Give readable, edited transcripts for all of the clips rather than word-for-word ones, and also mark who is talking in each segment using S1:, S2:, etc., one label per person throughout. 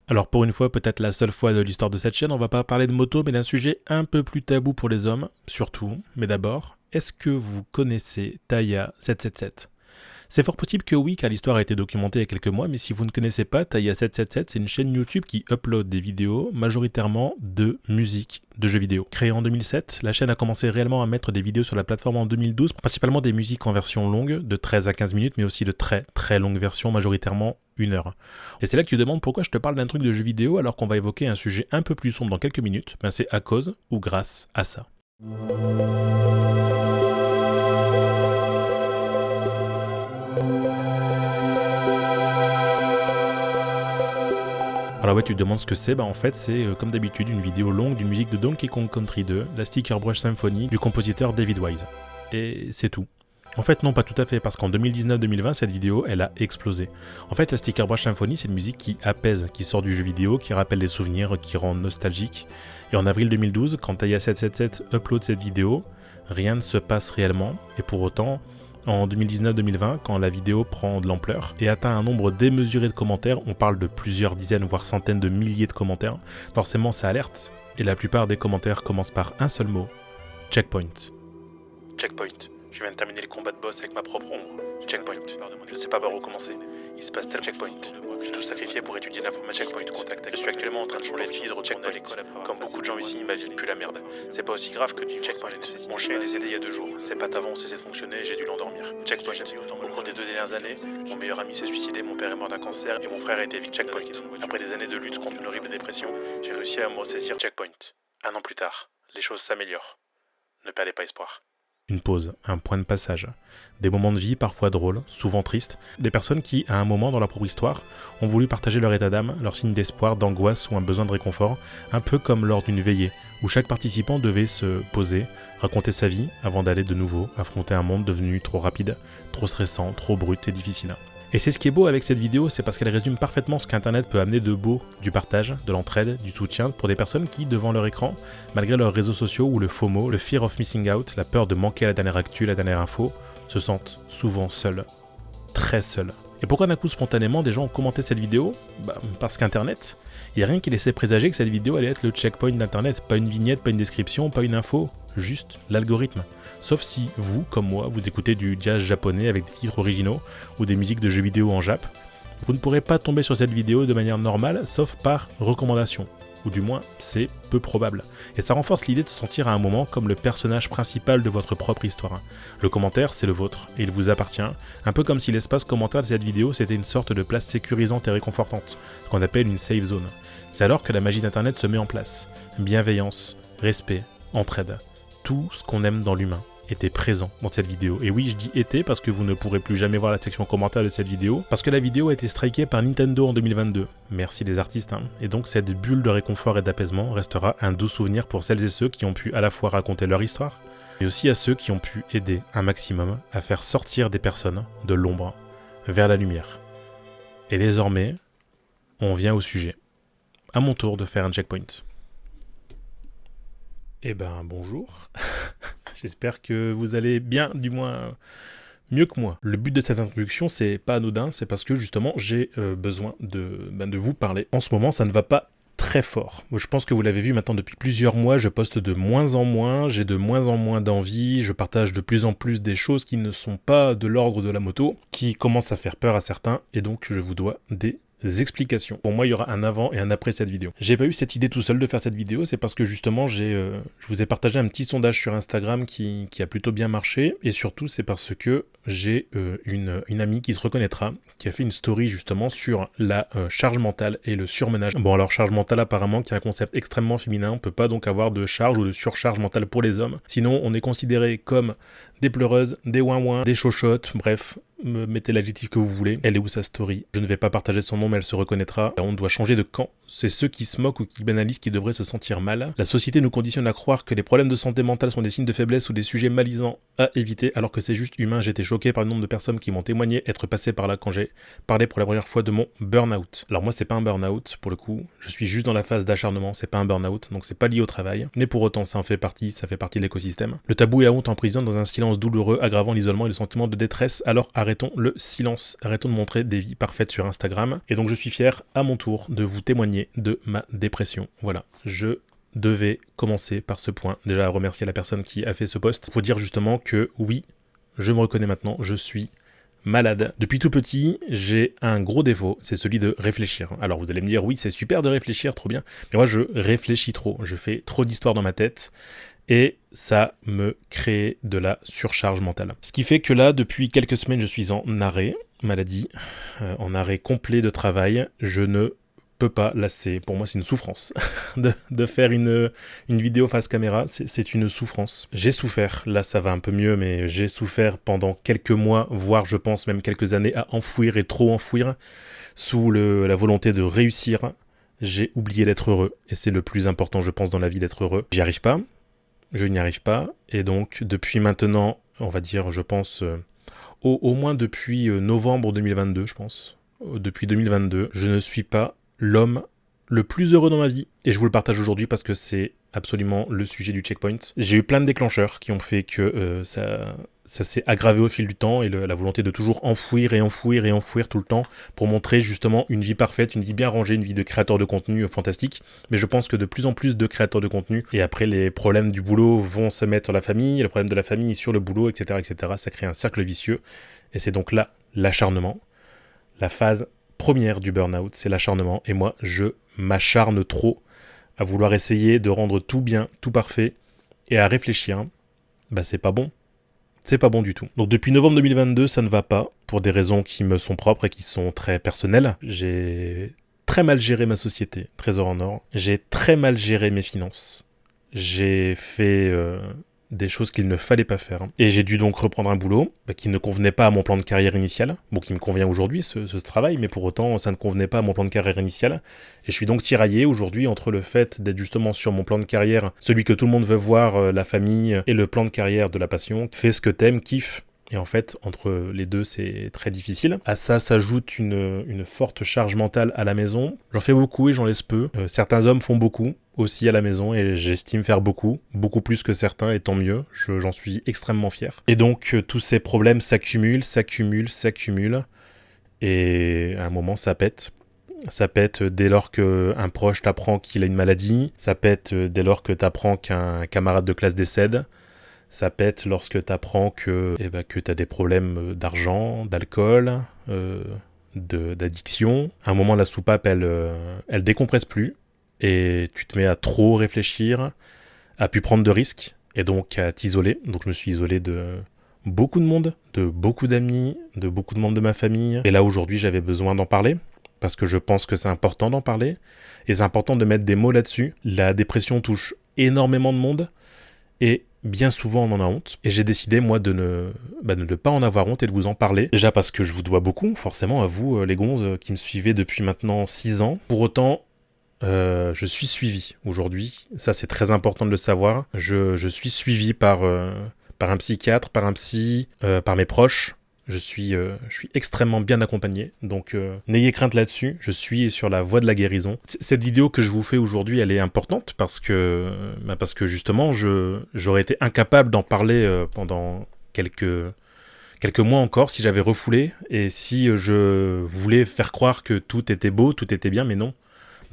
S1: Alors pour une fois, peut-être la seule fois de l'histoire de cette chaîne, on va pas parler de moto, mais d'un sujet un peu plus tabou pour les hommes, surtout. Mais d'abord, est-ce que vous connaissez Taiya 777 ? C'est fort possible que oui, car l'histoire a été documentée il y a quelques mois, mais si vous ne connaissez pas, Taiya 777, c'est une chaîne YouTube qui upload des vidéos majoritairement de musique, de jeux vidéo. Créée en 2007, la chaîne a commencé réellement à mettre des vidéos sur la plateforme en 2012, principalement des musiques en version longue, de 13 à 15 minutes, mais aussi de très très longues versions, majoritairement 1 heure. Et c'est là que tu te demandes pourquoi je te parle d'un truc de jeu vidéo alors qu'on va évoquer un sujet un peu plus sombre dans quelques minutes. Ben c'est à cause ou grâce à ça. Alors ouais, tu te demandes ce que c'est, bah en fait c'est comme d'habitude une vidéo longue d'une musique de Donkey Kong Country 2, la Sticker Brush Symphony du compositeur David Wise. Et c'est tout. En fait non, pas tout à fait, parce qu'en 2019-2020 cette vidéo elle a explosé. En fait la Sticker Brush Symphony c'est une musique qui apaise, qui sort du jeu vidéo, qui rappelle des souvenirs, qui rend nostalgique. Et en avril 2012, quand Taiya777 upload cette vidéo, rien ne se passe réellement, et pour autant... En 2019-2020, quand la vidéo prend de l'ampleur et atteint un nombre démesuré de commentaires, on parle de plusieurs dizaines voire centaines de milliers de commentaires, forcément ça alerte, et la plupart des commentaires commencent par un seul mot, checkpoint. Checkpoint. Je viens de terminer le combat de boss avec ma propre ombre. Checkpoint. Je sais pas par où commencer. Il se passe tel checkpoint. J'ai tout sacrifié pour étudier l'informatique checkpoint. Je suis actuellement en train de changer de filtre au checkpoint. Comme beaucoup de gens ici, ma vie pue la merde. C'est pas aussi grave que du checkpoint. Mon chien est décédé il y a 2 jours. Ses pattes avant ont cessé de fonctionner et j'ai dû l'endormir. Checkpoint. Au cours des 2 dernières années, mon meilleur ami s'est suicidé, mon père est mort d'un cancer et mon frère a été victime checkpoint. Après des années de lutte contre une horrible dépression, j'ai réussi à me ressaisir checkpoint. 1 an plus tard, les choses s'améliorent. Ne perdez pas espoir. Une pause, un point de passage, des moments de vie parfois drôles, souvent tristes, des personnes qui, à un moment dans leur propre histoire, ont voulu partager leur état d'âme, leur signe d'espoir, d'angoisse ou un besoin de réconfort, un peu comme lors d'une veillée, où chaque participant devait se poser, raconter sa vie, avant d'aller de nouveau affronter un monde devenu trop rapide, trop stressant, trop brut et difficile. Et c'est ce qui est beau avec cette vidéo, c'est parce qu'elle résume parfaitement ce qu'Internet peut amener de beau, du partage, de l'entraide, du soutien pour des personnes qui, devant leur écran, malgré leurs réseaux sociaux ou le FOMO, le fear of missing out, la peur de manquer à la dernière actu, la dernière info, se sentent souvent seuls, très seuls. Et pourquoi d'un coup spontanément des gens ont commenté cette vidéo ? Parce qu'Internet, il n'y a rien qui laissait présager que cette vidéo allait être le checkpoint d'Internet, pas une vignette, pas une description, pas une info, juste l'algorithme. Sauf si vous, comme moi, vous écoutez du jazz japonais avec des titres originaux ou des musiques de jeux vidéo en jap, vous ne pourrez pas tomber sur cette vidéo de manière normale, sauf par recommandation. Ou du moins, c'est peu probable. Et ça renforce l'idée de se sentir à un moment comme le personnage principal de votre propre histoire. Le commentaire, c'est le vôtre, et il vous appartient, un peu comme si l'espace commentaire de cette vidéo, c'était une sorte de place sécurisante et réconfortante, ce qu'on appelle une safe zone. C'est alors que la magie d'Internet se met en place. Bienveillance, respect, entraide, tout ce qu'on aime dans l'humain était présent dans cette vidéo. Et oui, je dis était parce que vous ne pourrez plus jamais voir la section commentaire de cette vidéo, parce que la vidéo a été strikée par Nintendo en 2022. Merci les artistes, hein. Et donc cette bulle de réconfort et d'apaisement restera un doux souvenir pour celles et ceux qui ont pu à la fois raconter leur histoire, mais aussi à ceux qui ont pu aider un maximum à faire sortir des personnes de l'ombre vers la lumière. Et désormais, on vient au sujet. À mon tour de faire un checkpoint. Eh ben bonjour, j'espère que vous allez bien, du moins mieux que moi. Le but de cette introduction c'est pas anodin, c'est parce que justement j'ai besoin de vous parler. En ce moment ça ne va pas très fort. Je pense que vous l'avez vu maintenant depuis plusieurs mois, je poste de moins en moins, j'ai de moins en moins d'envie, je partage de plus en plus des choses qui ne sont pas de l'ordre de la moto, qui commencent à faire peur à certains, et donc je vous dois des explications. Pour moi, il y aura un avant et un après cette vidéo. J'ai pas eu cette idée tout seul de faire cette vidéo, c'est parce que justement, je vous ai partagé un petit sondage sur Instagram qui a plutôt bien marché, et surtout, c'est parce que j'ai une amie qui se reconnaîtra, qui a fait une story justement sur la charge mentale et le surmenage. Bon, alors charge mentale apparemment, qui est un concept extrêmement féminin, on peut pas donc avoir de charge ou de surcharge mentale pour les hommes, sinon on est considéré comme des pleureuses, des ouin-ouin, des chochottes, bref, mettez l'adjectif que vous voulez. Elle est où sa story ? Je ne vais pas partager son nom mais elle se reconnaîtra. On doit changer de camp. C'est ceux qui se moquent ou qui banalisent qui devraient se sentir mal. La société nous conditionne à croire que les problèmes de santé mentale sont des signes de faiblesse ou des sujets malisants à éviter alors que c'est juste humain, j'étais chaud choqué par le nombre de personnes qui m'ont témoigné être passées par là quand j'ai parlé pour la première fois de mon burn-out. Alors moi, c'est pas un burn-out, pour le coup. Je suis juste dans la phase d'acharnement, c'est pas un burn-out, donc c'est pas lié au travail. Mais pour autant, ça en fait partie, ça fait partie de l'écosystème. Le tabou et la honte emprisonnent dans un silence douloureux, aggravant l'isolement et le sentiment de détresse. Alors arrêtons le silence, arrêtons de montrer des vies parfaites sur Instagram. Et donc je suis fier, à mon tour, de vous témoigner de ma dépression. Voilà, je devais commencer par ce point. Déjà, remercier la personne qui a fait ce post pour dire justement que oui, je me reconnais maintenant, je suis malade. Depuis tout petit, j'ai un gros défaut, c'est celui de réfléchir. Alors vous allez me dire, oui, c'est super de réfléchir, trop bien. Mais moi, je réfléchis trop. Je fais trop d'histoires dans ma tête. Et ça me crée de la surcharge mentale. Ce qui fait que là, depuis quelques semaines, je suis en arrêt maladie, en arrêt complet de travail. Je ne peux pas, là pour moi c'est une souffrance de faire une vidéo face caméra, c'est une souffrance. J'ai souffert, là ça va un peu mieux, mais j'ai souffert pendant quelques mois, voire je pense même quelques années à enfouir et trop enfouir sous la volonté de réussir. J'ai oublié d'être heureux et c'est le plus important je pense dans la vie d'être heureux. J'y arrive pas, je n'y arrive pas et donc depuis maintenant, on va dire je pense au moins depuis novembre 2022 je pense, depuis 2022, je ne suis pas l'homme le plus heureux dans ma vie. Et je vous le partage aujourd'hui parce que c'est absolument le sujet du checkpoint. J'ai eu plein de déclencheurs qui ont fait que ça s'est aggravé au fil du temps et la volonté de toujours enfouir et enfouir et enfouir tout le temps pour montrer justement une vie parfaite, une vie bien rangée, une vie de créateur de contenu fantastique. Mais je pense que de plus en plus de créateurs de contenu et après les problèmes du boulot vont se mettre sur la famille, le problème de la famille sur le boulot, etc., etc. Ça crée un cercle vicieux et c'est donc là l'acharnement, la phase première du burn-out, c'est l'acharnement. Et moi, je m'acharne trop à vouloir essayer de rendre tout bien, tout parfait, et à réfléchir. Bah c'est pas bon. C'est pas bon du tout. Donc depuis novembre 2022, ça ne va pas, pour des raisons qui me sont propres et qui sont très personnelles. J'ai très mal géré ma société, Trésor en Or. J'ai très mal géré mes finances. J'ai fait des choses qu'il ne fallait pas faire. Et j'ai dû donc reprendre un boulot qui ne convenait pas à mon plan de carrière initial. Bon, qui me convient aujourd'hui, ce travail, mais pour autant, ça ne convenait pas à mon plan de carrière initial. Et je suis donc tiraillé aujourd'hui entre le fait d'être justement sur mon plan de carrière, celui que tout le monde veut voir, la famille, et le plan de carrière de la passion. Fais ce que t'aimes, kiffe. Et en fait, entre les deux, c'est très difficile. À ça s'ajoute une forte charge mentale à la maison. J'en fais beaucoup et j'en laisse peu. Certains hommes font beaucoup aussi à la maison et j'estime faire beaucoup plus que certains et tant mieux. J'en suis extrêmement fier. Et donc, tous ces problèmes s'accumulent. Et à un moment, ça pète. Ça pète dès lors qu'un proche t'apprend qu'il a une maladie. Ça pète dès lors que t'apprends qu'un camarade de classe décède. Ça pète lorsque t'apprends que t'as des problèmes d'argent, d'alcool, d'addiction. À un moment, la soupape, elle décompresse plus. Et tu te mets à trop réfléchir, à plus prendre de risques, et donc à t'isoler. Donc je me suis isolé de beaucoup de monde, de beaucoup d'amis, de beaucoup de membres de ma famille. Et là, aujourd'hui, j'avais besoin d'en parler, parce que je pense que c'est important d'en parler. Et c'est important de mettre des mots là-dessus. La dépression touche énormément de monde, et bien souvent on en a honte, et j'ai décidé moi de ne pas en avoir honte et de vous en parler. Déjà parce que je vous dois beaucoup, forcément à vous les gonzes qui me suivez depuis maintenant 6 ans. Pour autant, je suis suivi aujourd'hui, ça c'est très important de le savoir. Je suis suivi par un psychiatre, par un psy, par mes proches. Je suis extrêmement bien accompagné, donc n'ayez crainte là-dessus, je suis sur la voie de la guérison. Cette vidéo que je vous fais aujourd'hui, elle est importante parce que justement, j'aurais été incapable d'en parler pendant quelques mois encore si j'avais refoulé, et si je voulais faire croire que tout était beau, tout était bien, mais non.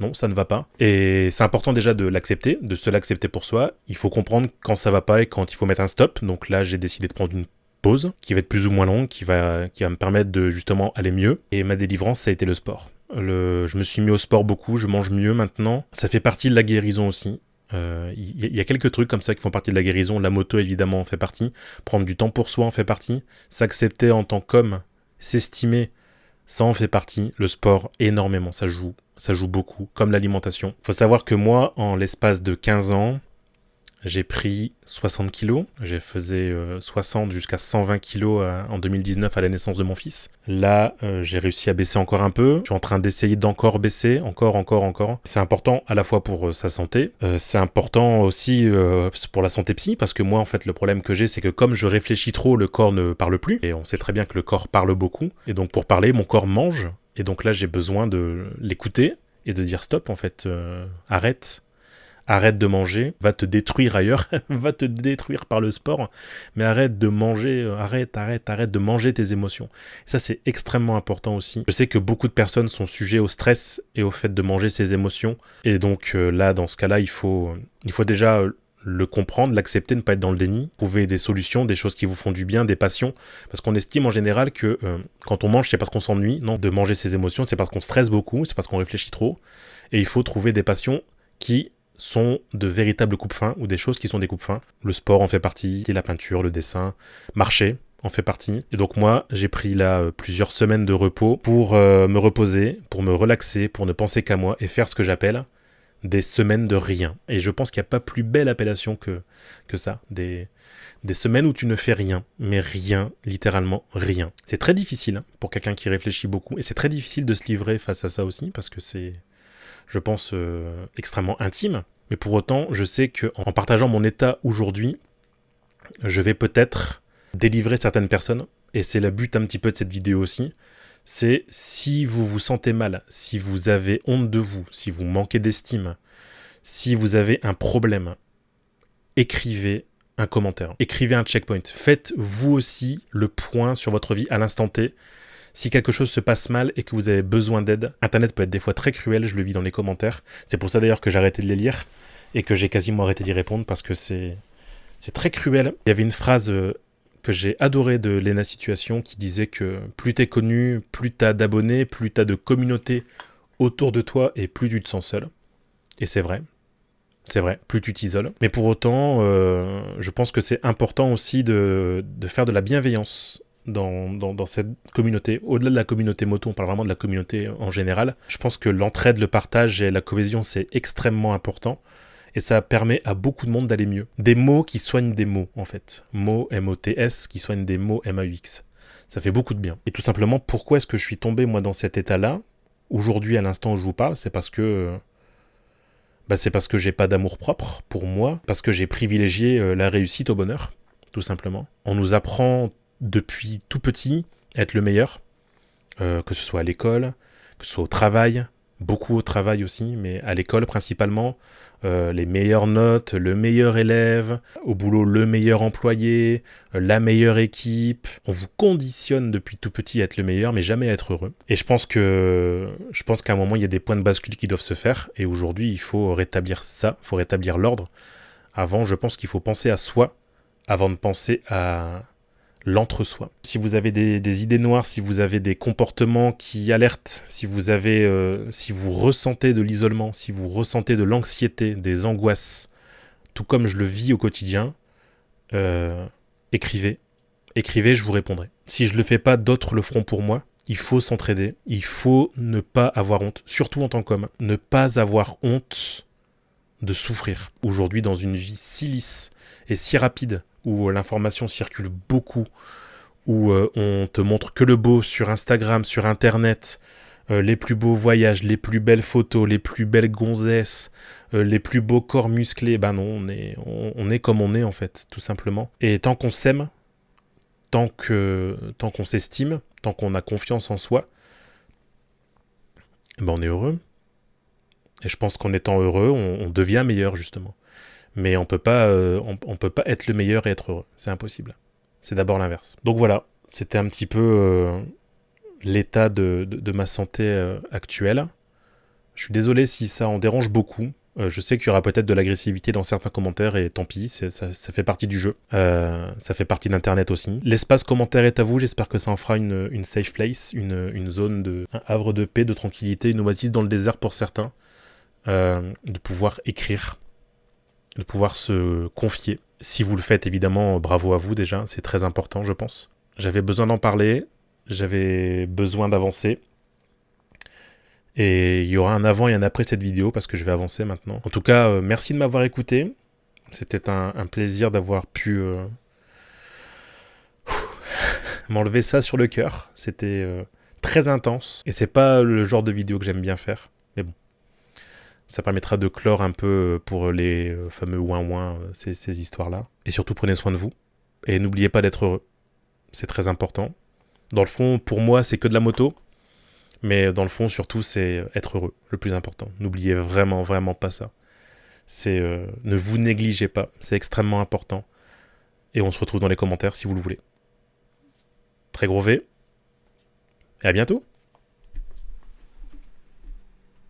S1: Non, ça ne va pas. Et c'est important déjà de l'accepter, de se l'accepter pour soi. Il faut comprendre quand ça va pas et quand il faut mettre un stop. Donc là, j'ai décidé de prendre une pause qui va être plus ou moins longue, qui va me permettre de justement aller mieux. Et ma délivrance, ça a été le sport. Je me suis mis au sport beaucoup, je mange mieux maintenant. Ça fait partie de la guérison aussi. Il y a quelques trucs comme ça qui font partie de la guérison. La moto, évidemment, en fait partie. Prendre du temps pour soi en fait partie. S'accepter en tant qu'homme, s'estimer, ça en fait partie. Le sport, énormément, ça joue beaucoup, comme l'alimentation. Faut savoir que moi, en l'espace de 15 ans, j'ai pris 60 kilos. J'ai faisais 60 jusqu'à 120 kilos en 2019 à la naissance de mon fils. Là, j'ai réussi à baisser encore un peu. Je suis en train d'essayer d'encore baisser, encore. C'est important à la fois pour sa santé. C'est important aussi pour la santé psy, parce que moi, en fait, le problème que j'ai, c'est que comme je réfléchis trop, le corps ne parle plus. Et on sait très bien que le corps parle beaucoup. Et donc, pour parler, mon corps mange. Et donc là, j'ai besoin de l'écouter et de dire stop, en fait, arrête de manger, va te détruire ailleurs, va te détruire par le sport, mais arrête de manger, arrête de manger tes émotions. Et ça, c'est extrêmement important aussi. Je sais que beaucoup de personnes sont sujets au stress et au fait de manger ses émotions, et donc là, dans ce cas-là, il faut déjà le comprendre, l'accepter, ne pas être dans le déni, trouver des solutions, des choses qui vous font du bien, des passions, parce qu'on estime en général que quand on mange, c'est parce qu'on s'ennuie. Non, de manger ses émotions, c'est parce qu'on stresse beaucoup, c'est parce qu'on réfléchit trop, et il faut trouver des passions qui sont de véritables coupes-fins ou des choses qui sont des coupes-fins. Le sport en fait partie, la peinture, le dessin, marcher en fait partie. Et donc moi, j'ai pris là plusieurs semaines de repos pour me reposer, pour me relaxer, pour ne penser qu'à moi et faire ce que j'appelle des semaines de rien. Et je pense qu'il n'y a pas plus belle appellation que ça. Des semaines où tu ne fais rien, mais rien, littéralement rien. C'est très difficile pour quelqu'un qui réfléchit beaucoup et c'est très difficile de se livrer face à ça aussi parce que c'est, je pense, extrêmement intime. Mais pour autant, je sais qu'en partageant mon état aujourd'hui, je vais peut-être délivrer certaines personnes. Et c'est le but un petit peu de cette vidéo aussi. C'est si vous vous sentez mal, si vous avez honte de vous, si vous manquez d'estime, si vous avez un problème, écrivez un commentaire. Écrivez un checkpoint. Faites vous aussi le point sur votre vie à l'instant T. Si quelque chose se passe mal et que vous avez besoin d'aide, Internet peut être des fois très cruel, je le vis dans les commentaires. C'est pour ça d'ailleurs que j'ai arrêté de les lire et que j'ai quasiment arrêté d'y répondre parce que c'est très cruel. Il y avait une phrase que j'ai adorée de Lena Situation qui disait que plus t'es connu, plus t'as d'abonnés, plus t'as de communauté autour de toi et plus tu te sens seul. Et c'est vrai. C'est vrai, plus tu t'isoles. Mais pour autant, je pense que c'est important aussi de faire de la bienveillance dans cette communauté. Au-delà de la communauté moto, on parle vraiment de la communauté en général. Je pense que l'entraide, le partage et la cohésion, c'est extrêmement important. Et ça permet à beaucoup de monde d'aller mieux. Des mots qui soignent des mots, en fait. Mots, M-O-T-S, qui soignent des mots, M-A-U-X. Ça fait beaucoup de bien. Et tout simplement, pourquoi est-ce que je suis tombé, moi, dans cet état-là, aujourd'hui, à l'instant où je vous parle, c'est parce que j'ai pas d'amour propre pour moi, parce que j'ai privilégié la réussite au bonheur, tout simplement. On nous apprend depuis tout petit à être le meilleur, que ce soit à l'école, que ce soit au travail, beaucoup au travail aussi, mais à l'école principalement, les meilleures notes, le meilleur élève, au boulot le meilleur employé, la meilleure équipe. On vous conditionne depuis tout petit à être le meilleur, mais jamais à être heureux. Et je pense qu'à un moment, il y a des points de bascule qui doivent se faire, et aujourd'hui, il faut rétablir ça, il faut rétablir l'ordre. Avant, je pense qu'il faut penser à soi, avant de penser à l'entre-soi. Si vous avez des idées noires, si vous avez des comportements qui alertent, si vous ressentez de l'isolement, si vous ressentez de l'anxiété, des angoisses, tout comme je le vis au quotidien, écrivez, je vous répondrai. Si je le fais pas, d'autres le feront pour moi. Il faut s'entraider, il faut ne pas avoir honte, surtout en tant qu'homme, ne pas avoir honte de souffrir. Aujourd'hui, dans une vie si lisse et si rapide, où l'information circule beaucoup, où on te montre que le beau sur Instagram, sur Internet, les plus beaux voyages, les plus belles photos, les plus belles gonzesses, les plus beaux corps musclés, ben non, on est comme on est en fait, tout simplement. Et tant qu'on s'aime, tant qu'on s'estime, tant qu'on a confiance en soi, ben on est heureux. Et je pense qu'en étant heureux, on devient meilleur justement. Mais on peut pas être le meilleur et être heureux. C'est impossible. C'est d'abord l'inverse. Donc voilà, c'était un petit peu l'état de ma santé actuelle. Je suis désolé si ça en dérange beaucoup. Je sais qu'il y aura peut-être de l'agressivité dans certains commentaires et tant pis, ça fait partie du jeu. Ça fait partie d'Internet aussi. L'espace commentaire est à vous, j'espère que ça en fera une safe place, une zone, un havre de paix, de tranquillité, une oasis dans le désert pour certains. De pouvoir écrire, de pouvoir se confier. Si vous le faites, évidemment, bravo à vous déjà, c'est très important, je pense. J'avais besoin d'en parler, j'avais besoin d'avancer. Et il y aura un avant et un après cette vidéo, parce que je vais avancer maintenant. En tout cas, merci de m'avoir écouté. C'était un plaisir d'avoir pu m'enlever ça sur le cœur. C'était très intense. Et c'est pas le genre de vidéo que j'aime bien faire. Mais bon, ça permettra de clore un peu pour les fameux ouin-ouin, ces histoires-là. Et surtout, prenez soin de vous. Et n'oubliez pas d'être heureux. C'est très important. Dans le fond, pour moi, c'est que de la moto. Mais dans le fond, surtout, c'est être heureux, le plus important. N'oubliez vraiment, vraiment pas ça. C'est ne vous négligez pas. C'est extrêmement important. Et on se retrouve dans les commentaires si vous le voulez. Très gros V. Et à bientôt.